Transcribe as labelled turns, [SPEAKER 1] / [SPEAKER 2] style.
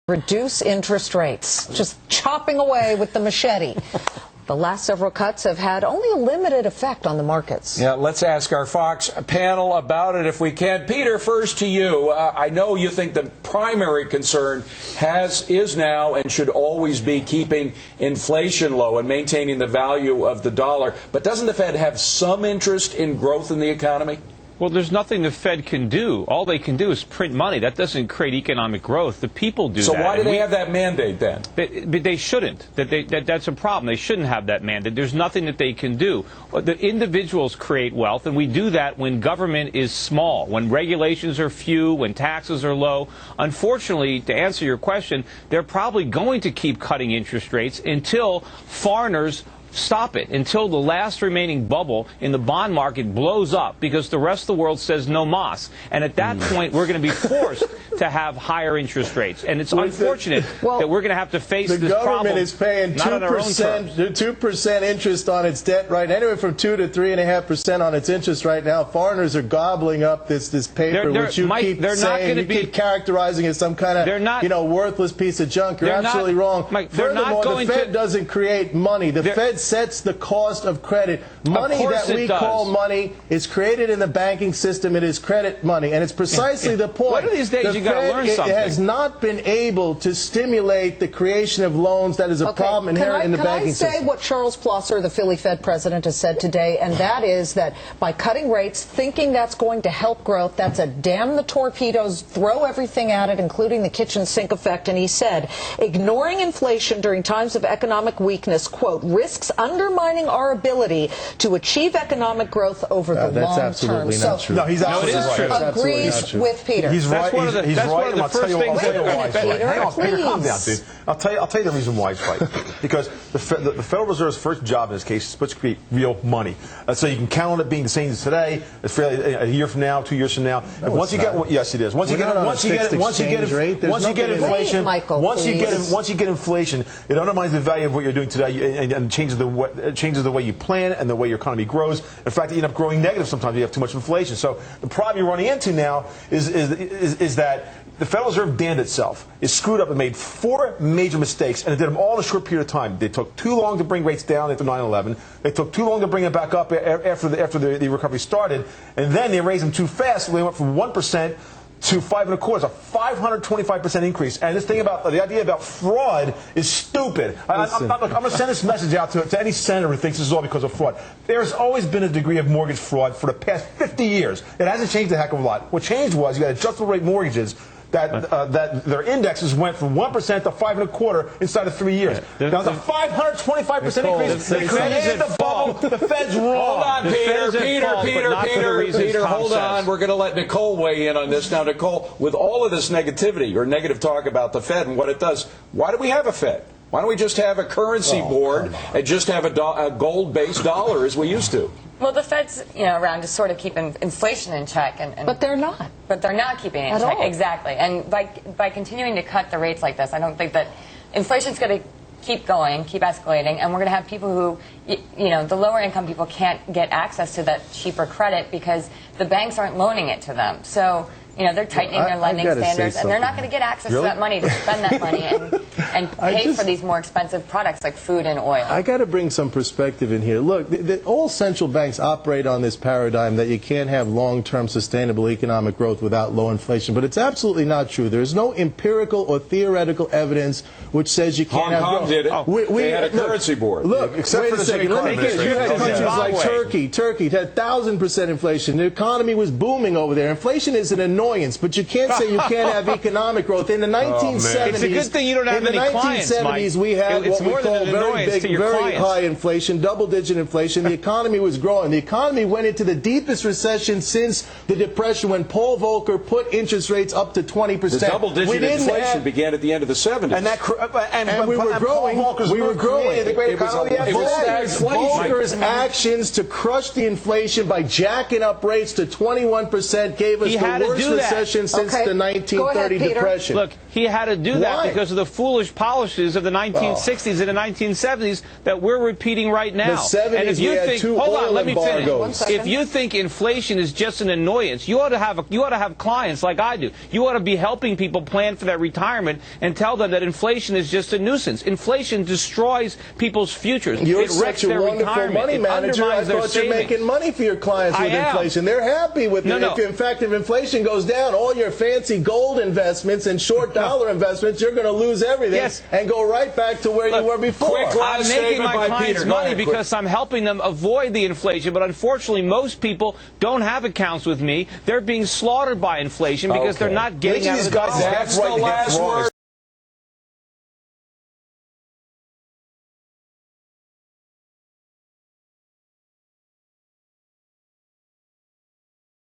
[SPEAKER 1] reduce interest rates, just chopping away with the machete. The last several cuts have had only a limited effect on the markets.
[SPEAKER 2] Yeah, let's ask our Fox panel about it if we can. Peter, first to you. I know you think the primary concern is now and should always be keeping inflation low and maintaining the value of the dollar. But doesn't the Fed have some interest in growth in the economy?
[SPEAKER 3] Well, there's nothing the Fed can do. All they can do is print money. That doesn't create economic growth. The people do that.
[SPEAKER 2] So why do they have that mandate then?
[SPEAKER 3] But they shouldn't. That's a problem. They shouldn't have that mandate. There's nothing that they can do. The individuals create wealth, and we do that when government is small, when regulations are few, when taxes are low. Unfortunately, to answer your question, they're probably going to keep cutting interest rates until foreigners stop it, until the last remaining bubble in the bond market blows up because the rest of the world says no mas. And at that point, we're going to be forced to have higher interest rates. And it's unfortunate that we're going to have to face this problem.
[SPEAKER 4] The government is paying 2% interest on its debt right, anywhere from 2 to 3.5% on its interest right now. Foreigners are gobbling up this paper, which you keep characterizing as some kind of worthless piece of junk. You're absolutely wrong. Furthermore, the Fed doesn't create money. The Fed sets the cost of credit. Money that we call money is created in the banking system. It is credit money, and it's precisely the point.
[SPEAKER 3] One of these days you got to learn something.
[SPEAKER 4] It has not been able to stimulate the creation of loans. That is a problem inherent in the banking system.
[SPEAKER 1] Can I say what Charles Plosser, the Philly Fed president, has said today, and that is that by cutting rates, thinking that's going to help growth, that's a damn the torpedoes, throw everything at it, including the kitchen sink effect. And he said, ignoring inflation during times of economic weakness, quote, risks undermining our ability to achieve economic growth over the long term.
[SPEAKER 4] That's absolutely not true.
[SPEAKER 1] No, he's
[SPEAKER 4] absolutely
[SPEAKER 1] right. Agrees with Peter.
[SPEAKER 5] He's right. He's right.
[SPEAKER 1] I'll tell you why he's right.
[SPEAKER 5] Hang on, Peter, calm down, dude. I'll tell you the reason why he's right. Because the Federal Reserve's first job in this case is supposed to create real money. So you can count on it being the same as today, a year from now, 2 years from now.
[SPEAKER 4] No,
[SPEAKER 5] once you get, yes, it is. Once you get inflation, it undermines the value of what you're doing today and changes the way you plan and the way your economy grows. In fact, you end up growing negative sometimes. You have too much inflation. So the problem you're running into now is that the Federal Reserve damned itself. It screwed up and made 4 major mistakes, and it did them all in a short period of time. They took too long to bring rates down after 9/11. They took too long to bring it back up after the recovery started, and then they raised them too fast. So they went from 1% to 5.25%, it's a 525% increase. And this thing about the idea about fraud is stupid. I'm going to send this message out to any senator who thinks this is all because of fraud. There's always been a degree of mortgage fraud for the past 50 years. It hasn't changed a heck of a lot. What changed was you got adjustable rate mortgages that their indexes went from 1% to 5.25% inside of 3 years. Now, the 525% increase, they created the bubble. The Fed's wrong.
[SPEAKER 2] Hold on, Peter, hold on. We're going to let Nicole weigh in on this. Now, Nicole, with all of this negativity or negative talk about the Fed and what it does, why do we have a Fed? Why don't we just have a currency board and just have a gold-based dollar as we used to?
[SPEAKER 6] Well, the Fed's around to sort of keep inflation in check,
[SPEAKER 1] but they're not.
[SPEAKER 6] But they're not keeping it in check, exactly. And by continuing to cut the rates like this, I don't think that inflation's going to keep going, keep escalating, and we're going to have people who, the lower income people can't get access to that cheaper credit because the banks aren't loaning it to them. So they're tightening their lending standards, and they're not going to get access to that money to spend that money and pay for these more expensive products like food and oil.
[SPEAKER 4] I got to bring some perspective in here. Look, all central banks operate on this paradigm that you can't have long-term sustainable economic growth without low inflation, but it's absolutely not true. There's no empirical or theoretical evidence which says you can't have growth.
[SPEAKER 2] Hong Kong did it. They had a currency board.
[SPEAKER 4] Look, except for the second countries. You had countries like Turkey had 1,000% inflation. The economy was booming over there. Inflation is an annoyance, but you can't say you can't have economic growth. In the 1970s,
[SPEAKER 3] it's a good thing you don't have any clients, Mike.
[SPEAKER 4] We had what we call very big, very high inflation, double-digit inflation. The economy was growing. The economy went into the deepest recession since the Depression when Paul Volcker put interest rates up to 20%.
[SPEAKER 2] The double-digit inflation began at the end of the 70s.
[SPEAKER 4] And we were growing. We were growing. Volcker's actions to crush the inflation by jacking up rates to 21% gave us the worst recession since the 1930 Depression.
[SPEAKER 3] Look, He had to do that
[SPEAKER 4] Why?
[SPEAKER 3] because of the foolish policies of the 1960s and the 1970s that we're repeating right now.
[SPEAKER 4] The 70s,
[SPEAKER 3] and if you
[SPEAKER 4] we had
[SPEAKER 3] think,
[SPEAKER 4] 2
[SPEAKER 3] hold on,
[SPEAKER 4] oil
[SPEAKER 3] let me finish.
[SPEAKER 4] embargoes.
[SPEAKER 3] If you think inflation is just an annoyance, you ought to have clients like I do. You ought to be helping people plan for their retirement and tell them that inflation is just a nuisance. Inflation destroys people's futures.
[SPEAKER 4] You're
[SPEAKER 3] it wrecks
[SPEAKER 4] such a
[SPEAKER 3] their
[SPEAKER 4] wonderful
[SPEAKER 3] retirement.
[SPEAKER 4] money
[SPEAKER 3] It
[SPEAKER 4] manager. I
[SPEAKER 3] undermines their
[SPEAKER 4] thought you're
[SPEAKER 3] savings.
[SPEAKER 4] making money for your clients with inflation. They're happy with it.
[SPEAKER 3] No.
[SPEAKER 4] In fact, if inflation goes down, all your fancy gold investments and short dollar investments, you're going to lose everything and go right back to where you were before.
[SPEAKER 2] Quick last
[SPEAKER 3] I'm making
[SPEAKER 2] statement
[SPEAKER 3] my
[SPEAKER 2] by
[SPEAKER 3] clients
[SPEAKER 2] Peter. Go
[SPEAKER 3] money
[SPEAKER 2] ahead,
[SPEAKER 3] because I'm helping them avoid the inflation. But unfortunately, most people don't have accounts with me. They're being slaughtered by inflation because they're not getting out of the
[SPEAKER 2] That's the last word.